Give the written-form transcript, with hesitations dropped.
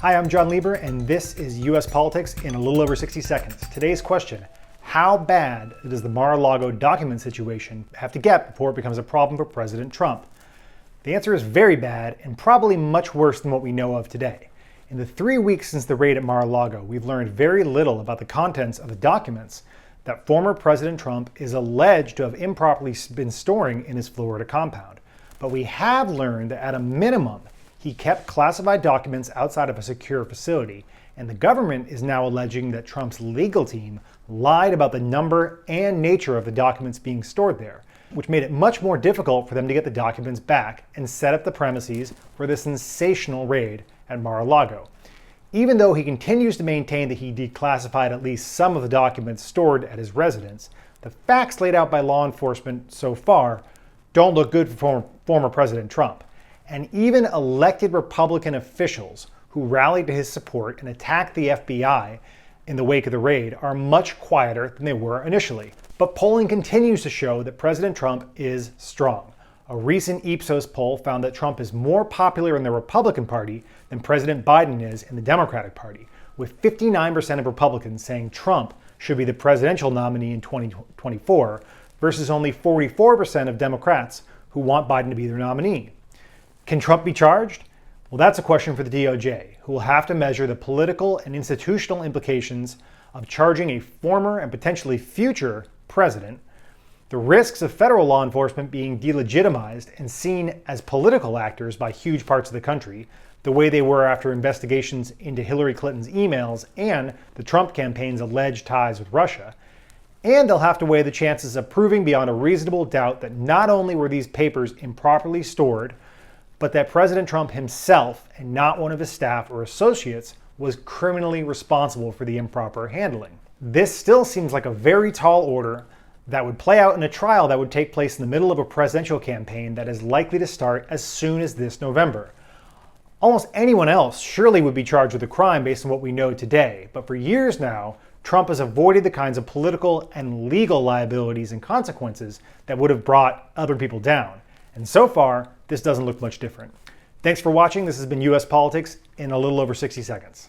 Hi, I'm Jon Lieber, and this is US Politics in a little over 60 seconds. Today's question: how bad does the Mar-a-Lago document situation have to get before it becomes a problem for President Trump? The answer is very bad, and probably much worse than what we know of today. In the 3 weeks since the raid at Mar-a-Lago, we've learned very little about the contents of the documents that former President Trump is alleged to have improperly been storing in his Florida compound. But we have learned that at a minimum, he kept classified documents outside of a secure facility, and the government is now alleging that Trump's legal team lied about the number and nature of the documents being stored there, which made it much more difficult for them to get the documents back and set up the premises for the sensational raid at Mar-a-Lago. Even though he continues to maintain that he declassified at least some of the documents stored at his residence, the facts laid out by law enforcement so far don't look good for former President Trump. And even elected Republican officials who rallied to his support and attacked the FBI in the wake of the raid are much quieter than they were initially. But polling continues to show that President Trump is strong. A recent Ipsos poll found that Trump is more popular in the Republican Party than President Biden is in the Democratic Party, with 59% of Republicans saying Trump should be the presidential nominee in 2024 versus only 44% of Democrats who want Biden to be their nominee. Can Trump be charged? Well, that's a question for the DOJ, who will have to measure the political and institutional implications of charging a former and potentially future president, the risks of federal law enforcement being delegitimized and seen as political actors by huge parts of the country, the way they were after investigations into Hillary Clinton's emails and the Trump campaign's alleged ties with Russia. And they'll have to weigh the chances of proving beyond a reasonable doubt that not only were these papers improperly stored, but that President Trump himself, and not one of his staff or associates, was criminally responsible for the improper handling. This still seems like a very tall order that would play out in a trial that would take place in the middle of a presidential campaign that is likely to start as soon as this November. Almost anyone else surely would be charged with a crime based on what we know today, but for years now, Trump has avoided the kinds of political and legal liabilities and consequences that would have brought other people down. And so far, this doesn't look much different. Thanks for watching. This has been US Politics in a little over 60 seconds.